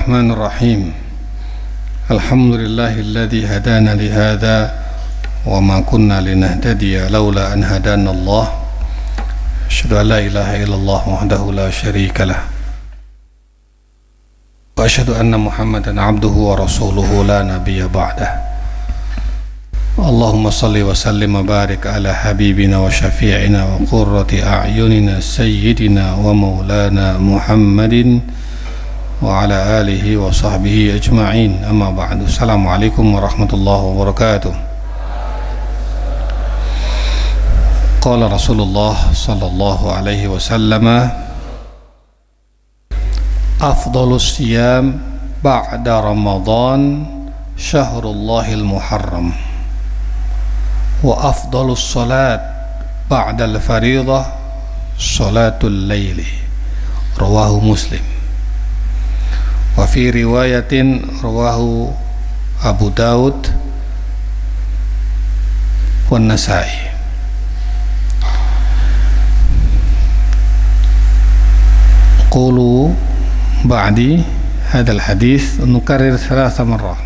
الرحمن الرحيم الحمد لله الذي هدانا لهذا وما كنا لنهتدي لولا أن هدانا الله أشهد أن لا إله إلا الله وحده لا شريك له وأشهد أن محمدا عبده ورسوله لا نبي بعده اللهم صل وسلم وبارك على حبيبنا وشفيعنا وقرة أعيننا سيدنا ومولانا محمد وعلى آله وصحبه أجمعين أما بعد السلام عليكم ورحمة الله وبركاته قال رسول الله صلى الله عليه وسلم أفضل الصيام بعد رمضان شهر الله المحرم وأفضل الصلاة بعد الفريضة صلاة الليل رواه مسلم وفي رواية رواه أبو داود والنسائي. قولوا بعدي هذا الحديث نكرر 3 مرات.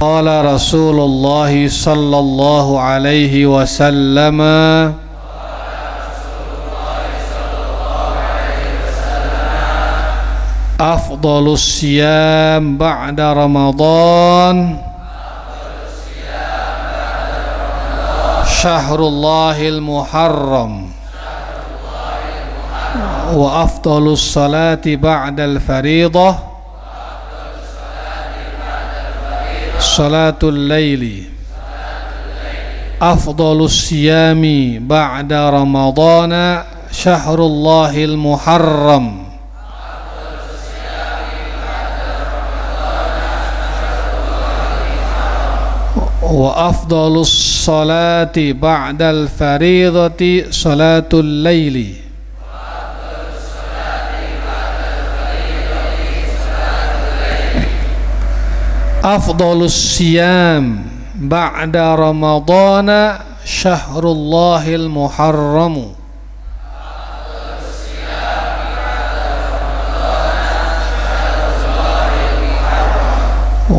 قال رسول الله صلى الله عليه وسلم أفضل الصيام بعد رمضان شهر الله المحرم وأفضل الصلاة بعد الفريضة صلاة الليل أفضل الصيام بعد رمضان شهر الله المحرم وأفضل الصلاة بعد الفريضة صلاة الليل أفضل الصيام بعد رمضان شهر الله المحرم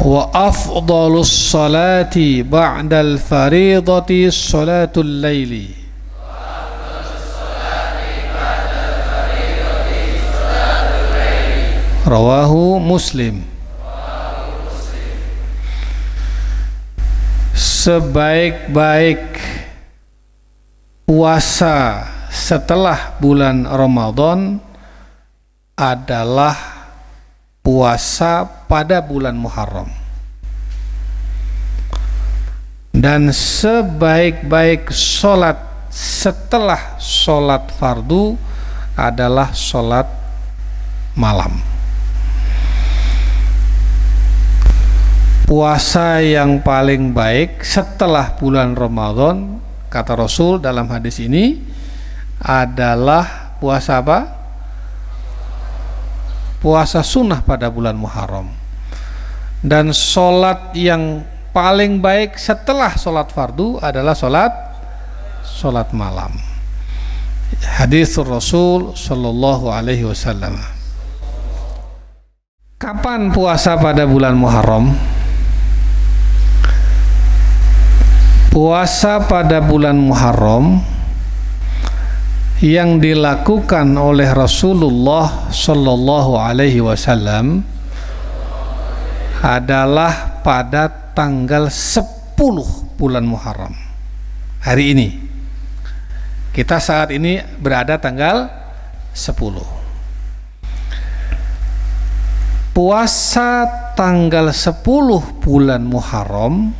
وأفضل الصلاة بعد الفريضة صلاة الليل رواه مسلم. Sebaik-baik puasa setelah bulan Ramadan adalah puasa pada bulan Muharram, dan sebaik-baik sholat setelah sholat fardu adalah sholat malam. Puasa yang paling baik setelah bulan Ramadan, kata Rasul dalam hadis ini, adalah puasa apa? Puasa sunnah pada bulan Muharram. Dan sholat yang paling baik setelah sholat fardu adalah sholat malam. Hadis Rasul Sallallahu Alaihi Wasallam. Kapan puasa pada bulan Muharram? Puasa pada bulan Muharram yang dilakukan oleh Rasulullah Sallallahu Alaihi Wasallam adalah pada tanggal 10 bulan Muharram. Hari ini kita saat ini berada tanggal 10. Puasa tanggal 10 bulan Muharram,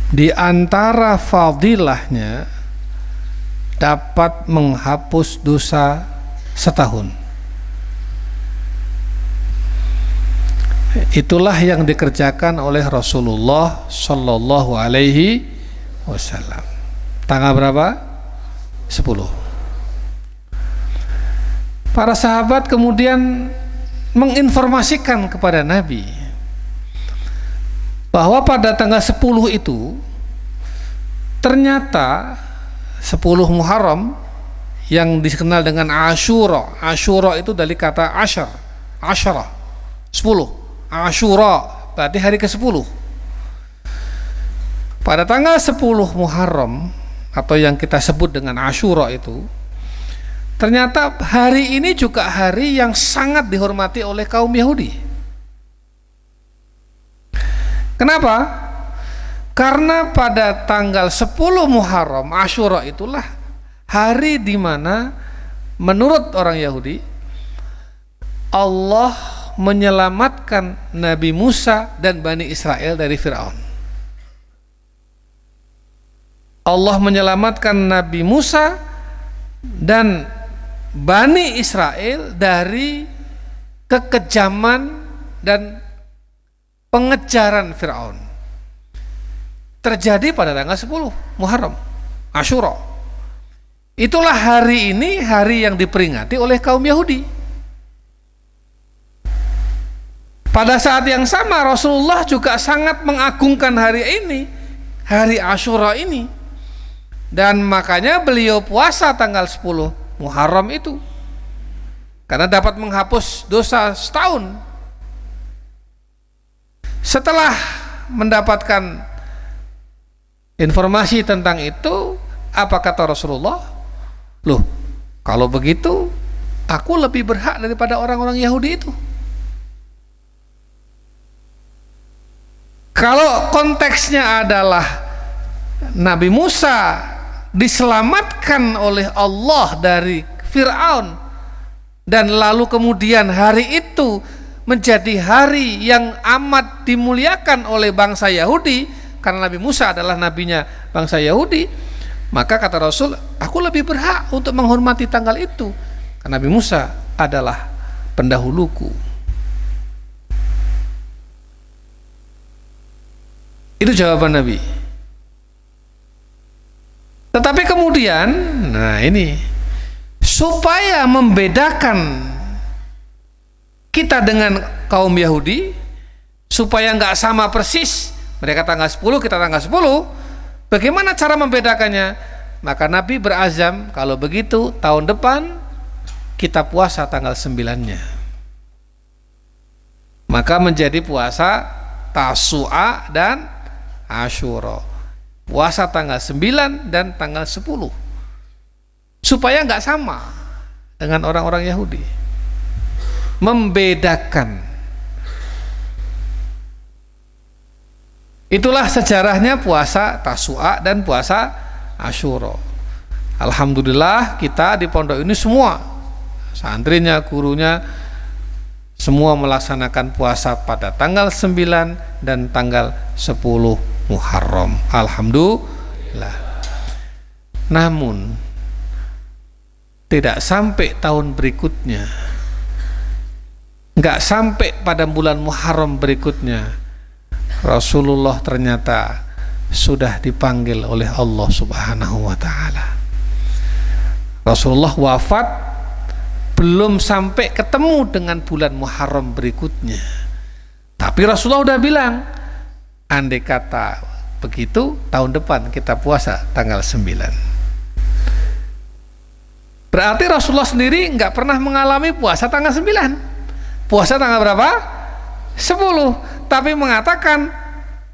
di antara fadilahnya dapat menghapus dosa setahun. Itulah yang dikerjakan oleh Rasulullah Sallallahu Alaihi Wasallam. Tanggal berapa? 10. Para sahabat kemudian menginformasikan kepada Nabi bahwa pada tanggal 10 itu ternyata 10 Muharram yang dikenal dengan Asyura. Asyura itu dari kata asyara, 10. Asyura berarti hari ke-10. Pada tanggal 10 Muharram atau yang kita sebut dengan Asyura itu, ternyata hari ini juga hari yang sangat dihormati oleh kaum Yahudi. Kenapa? Karena pada tanggal 10 Muharram, Asyura itulah hari di mana menurut orang Yahudi Allah menyelamatkan Nabi Musa dan Bani Israel dari Fir'aun. Allah menyelamatkan Nabi Musa dan Bani Israel dari kekejaman dan pengejaran Fir'aun. Terjadi pada tanggal 10 Muharram, Asyura. Itulah hari ini hari yang diperingati oleh kaum Yahudi. Pada saat yang sama Rasulullah juga sangat mengagungkan hari ini, hari Asyura ini. Dan makanya beliau puasa tanggal 10 Muharram itu, karena dapat menghapus dosa setahun. Setelah mendapatkan informasi tentang itu, apa kata Rasulullah? Loh, kalau begitu aku lebih berhak daripada orang-orang Yahudi itu. Kalau konteksnya adalah Nabi Musa diselamatkan oleh Allah dari Fir'aun, dan lalu kemudian hari itu menjadi hari yang amat dimuliakan oleh bangsa Yahudi karena Nabi Musa adalah nabinya bangsa Yahudi, maka kata Rasul, aku lebih berhak untuk menghormati tanggal itu karena Nabi Musa adalah pendahuluku. Itu jawaban Nabi. Tetapi kemudian, nah ini, supaya membedakan kita dengan kaum Yahudi, supaya nggak sama persis, mereka tanggal 10, kita tanggal 10, bagaimana cara membedakannya? Maka Nabi berazam, kalau begitu tahun depan kita puasa tanggal 9-nya. Maka menjadi puasa Tasu'a dan Asyura, puasa tanggal 9 dan tanggal 10, supaya nggak sama dengan orang-orang Yahudi, membedakan. Itulah sejarahnya puasa Tasu'a dan puasa Asyura. Alhamdulillah kita di pondok ini semua, santrinya, gurunya, semua melaksanakan puasa pada tanggal 9 dan tanggal 10 Muharram. Alhamdulillah. Namun tidak sampai tahun berikutnya, nggak sampai pada bulan Muharram berikutnya, Rasulullah ternyata sudah dipanggil oleh Allah Subhanahu wa ta'ala. Rasulullah wafat belum sampai ketemu dengan bulan Muharram berikutnya, tapi Rasulullah udah bilang, andai kata begitu tahun depan kita puasa tanggal 9. Berarti Rasulullah sendiri nggak pernah mengalami puasa tanggal 9. Puasa tanggal berapa? 10. Tapi mengatakan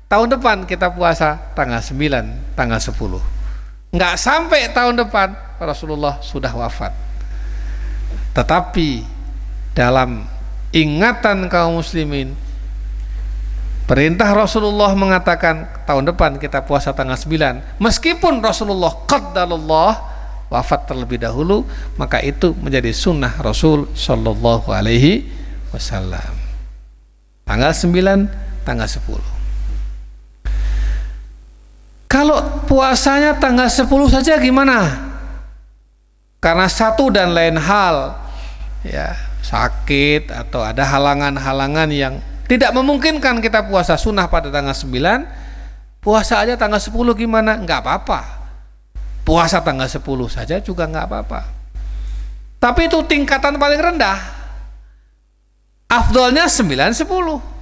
tahun depan kita puasa tanggal 9, tanggal 10. Nggak sampai tahun depan Rasulullah sudah wafat. Tetapi dalam ingatan kaum muslimin, perintah Rasulullah mengatakan tahun depan kita puasa tanggal 9. Meskipun Rasulullah qaddarullah wafat terlebih dahulu, maka itu menjadi sunnah Rasul sallallahu alaihi wasallam. Tanggal 9, tanggal 10. Kalau puasanya tanggal 10 saja gimana? Karena satu dan lain hal, ya, sakit atau ada halangan-halangan yang tidak memungkinkan kita puasa sunnah pada tanggal 9, puasa aja tanggal 10 gimana? Enggak apa-apa. Puasa tanggal 10 saja juga enggak apa-apa. Tapi itu tingkatan paling rendah. Afdolnya 9, 10.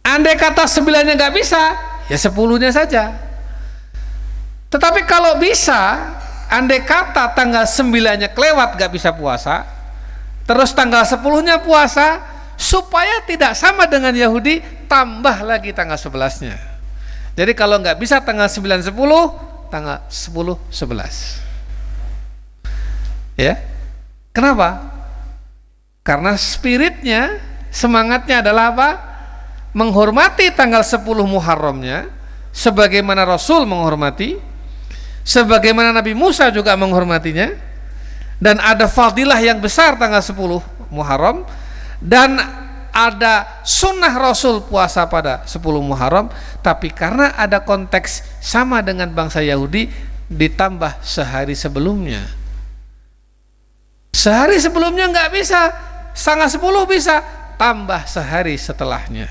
Andai kata 9-nya enggak bisa, ya 10-nya saja. Tetapi kalau bisa, andai kata tanggal 9-nya kelewat gak bisa puasa, terus tanggal 10-nya puasa, supaya tidak sama dengan Yahudi, tambah lagi tanggal 11-nya. Jadi kalau nggak bisa tanggal 9, 10, tanggal 10, 11. Ya, kenapa? Karena spiritnya, semangatnya adalah apa? Menghormati tanggal 10 Muharramnya, sebagaimana Rasul menghormati, sebagaimana Nabi Musa juga menghormatinya, dan ada fadilah yang besar tanggal 10 Muharram, dan ada sunnah Rasul puasa pada 10 Muharram, tapi karena ada konteks sama dengan bangsa Yahudi, ditambah sehari sebelumnya. Sehari sebelumnya nggak bisa, tanggal 10 bisa, tambah sehari setelahnya.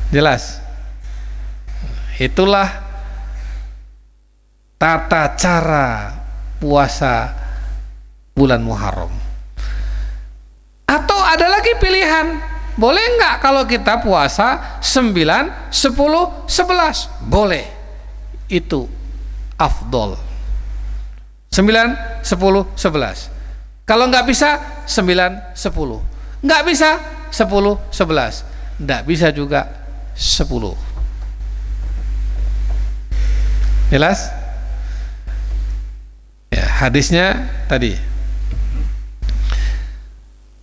Jelas? Itulah tata cara puasa bulan Muharram. Atau ada lagi pilihan, boleh nggak kalau kita puasa 9, 10, 11? Boleh, itu afdol. 9, 10, 11. Kalau nggak bisa 9, 10. Nggak bisa 10, 11. Nggak bisa juga 10. Jelas? Ya, hadisnya tadi.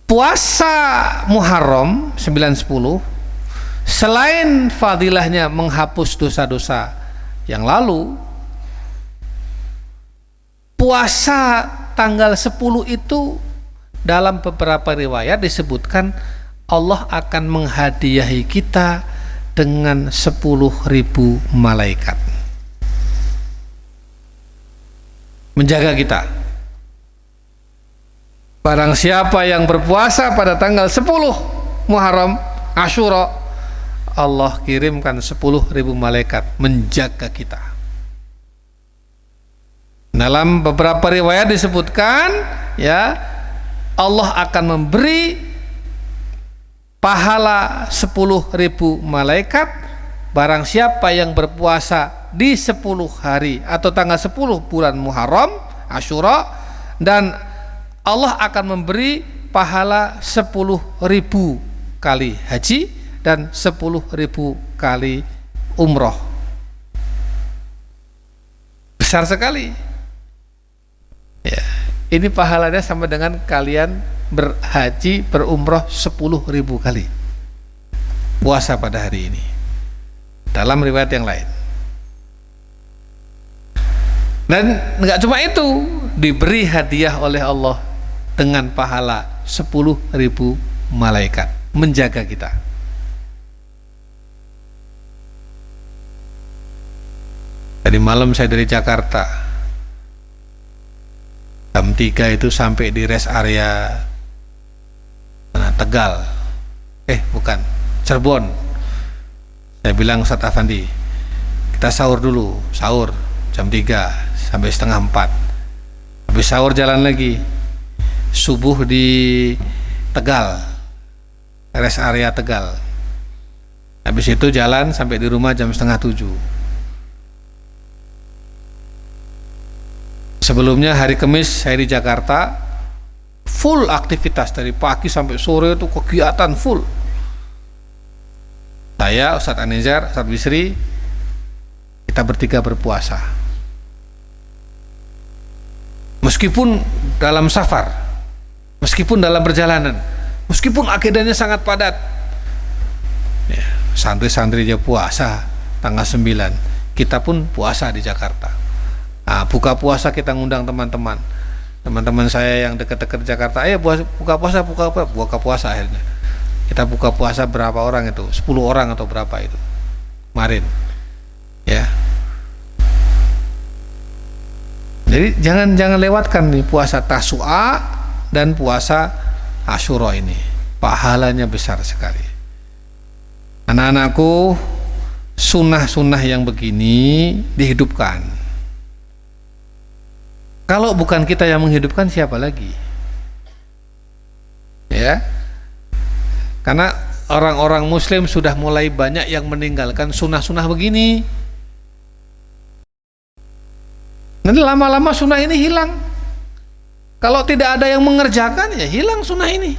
Puasa Muharram 9-10 selain fadilahnya menghapus dosa-dosa yang lalu, puasa tanggal 10 itu dalam beberapa riwayat disebutkan Allah akan menghadiahi kita dengan 10.000 malaikat menjaga kita. Barang siapa yang berpuasa pada tanggal 10 Muharram, Asyura, Allah kirimkan 10.000 malaikat menjaga kita. Dalam beberapa riwayat disebutkan, ya, Allah akan memberi pahala 10.000 malaikat barang siapa yang berpuasa di 10 hari atau tanggal 10 bulan Muharram, Asyura, dan Allah akan memberi pahala 10.000 kali haji dan 10.000 kali umroh. Besar sekali. Ya, ini pahalanya sama dengan kalian berhaji, berumroh 10.000 kali puasa pada hari ini. Dalam riwayat yang lain. Dan nggak cuma itu, diberi hadiah oleh Allah dengan pahala 10.000 malaikat menjaga kita. Tadi malam saya dari Jakarta, jam 3 itu sampai di rest area Tegal. Bukan, Cirebon. Saya bilang, Ustadz Afandi, kita sahur dulu, sahur jam 3 sampai setengah 4. Habis sahur jalan lagi, subuh di Tegal, rest area Tegal. Habis itu jalan sampai di rumah jam setengah 7. Sebelumnya hari Kamis saya di Jakarta, full aktivitas dari pagi sampai sore itu kegiatan full. Saya, Ustadz Anizar, Ustadz Bisri, kita bertiga berpuasa. Meskipun dalam safar, meskipun dalam perjalanan, meskipun akidahnya sangat padat, ya, santri-santri aja puasa tanggal 9, kita pun puasa di Jakarta. Nah, buka puasa kita ngundang teman-teman saya yang dekat-dekat Jakarta, ayo buka puasa akhirnya. Kita buka puasa berapa orang itu? 10 orang atau berapa itu kemarin, ya. Jadi jangan lewatkan nih puasa Tasu'a dan puasa Asyura ini. Pahalanya besar sekali. Anak-anakku, sunnah-sunnah yang begini dihidupkan. Kalau bukan kita yang menghidupkan, siapa lagi? Ya. Karena orang-orang muslim sudah mulai banyak yang meninggalkan sunnah-sunnah begini. Nanti lama-lama sunnah ini hilang. Kalau tidak ada yang mengerjakan, ya hilang sunnah ini.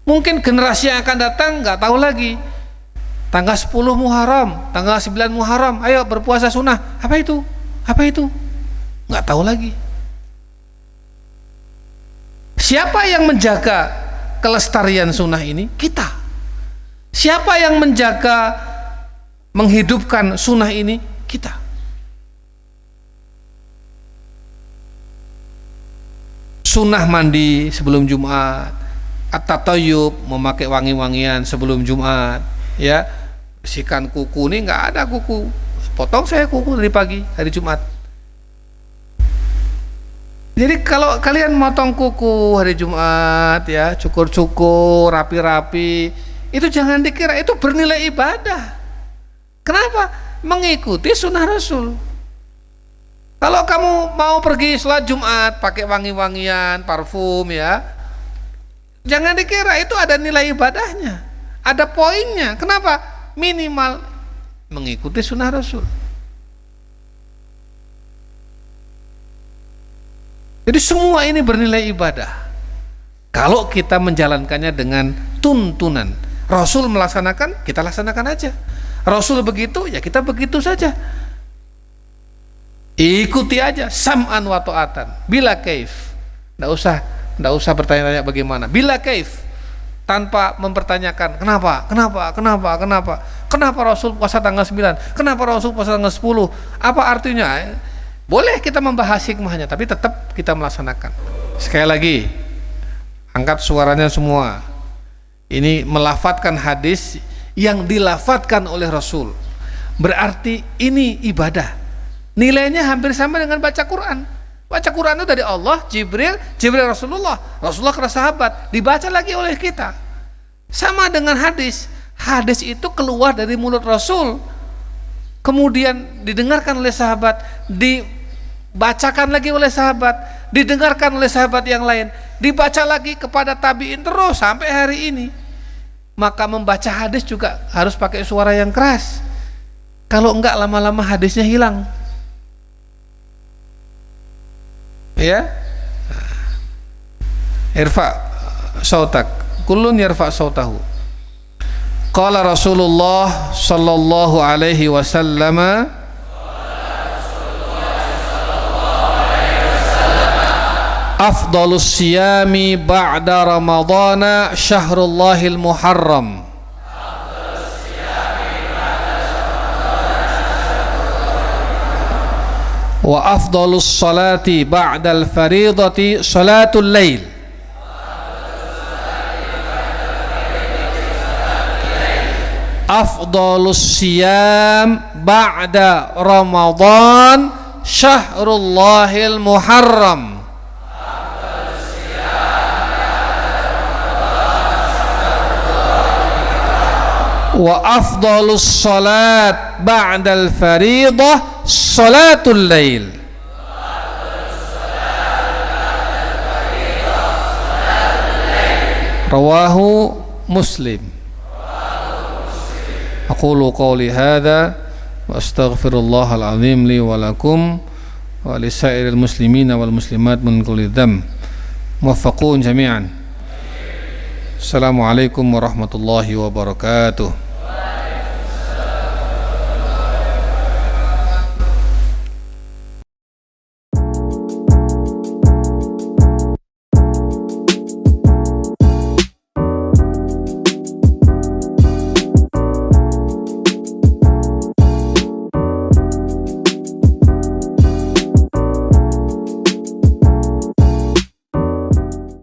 Mungkin generasi yang akan datang nggak tahu lagi. Tanggal 10 Muharram, tanggal 9 Muharram, ayo berpuasa sunnah. Apa itu? Apa itu? Nggak tahu lagi. Siapa yang menjaga kelestarian sunnah ini? Kita. Siapa yang menjaga, menghidupkan sunnah ini? Kita. Sunnah mandi sebelum Jumat, at-tatayyub, memakai wangi-wangian sebelum Jumat, ya, bersihkan kuku. Ini nggak ada kuku, potong saya kuku dari pagi hari Jumat. Jadi kalau kalian motong kuku hari Jumat, ya, cukur-cukur, rapi-rapi, itu jangan dikira itu bernilai ibadah. Kenapa? Mengikuti sunnah Rasul. Kalau kamu mau pergi sholat Jumat pakai wangi-wangian, parfum, ya, jangan dikira itu ada nilai ibadahnya, ada poinnya. Kenapa? Minimal mengikuti sunnah Rasul. Jadi semua ini bernilai ibadah kalau kita menjalankannya dengan tuntunan. Rasul melaksanakan, kita laksanakan aja. Rasul begitu, ya kita begitu saja. Ikuti aja, sam'an wa ta'atan. Bila kaif, nggak usah bertanya-tanya bagaimana. Bila kaif, tanpa mempertanyakan kenapa Rasul puasa tanggal 9, kenapa Rasul puasa tanggal 10, apa artinya. Boleh kita membahas hikmahnya, tapi tetap kita melaksanakan. Sekali lagi, angkat suaranya semua. Ini melafatkan hadis yang dilafatkan oleh Rasul, berarti ini ibadah. Nilainya hampir sama dengan baca Quran. Baca Quran itu dari Allah, Jibril Rasulullah ke sahabat, dibaca lagi oleh kita. Sama dengan hadis. Hadis itu keluar dari mulut Rasul, kemudian didengarkan oleh sahabat, dibacakan lagi oleh sahabat, didengarkan oleh sahabat yang lain, dibaca lagi kepada tabi'in terus sampai hari ini. Maka membaca hadis juga harus pakai suara yang keras. Kalau enggak lama-lama hadisnya hilang. Ya, irfa sautak, kullun yarfa sautahu. Qala Rasulullah sallallahu alaihi wasallam, afdalus siyami ba'da ramadana syahrullahil muharram. Wa afdalus salati ba'dal faridati salatul lail. Afdalus siyam ba'da Ramadan syahrullahil muharram. Wa afdalus salat ba'dal faridah salatul lail. Rawahu Muslim. Aqulu qawli hadha wa astaghfirullahal azim li wa lakum wa lisairil muslimina wal muslimat min kulli dzamb. Muwaffaqun jami'an. Assalamualaikum warahmatullahi wabarakatuh.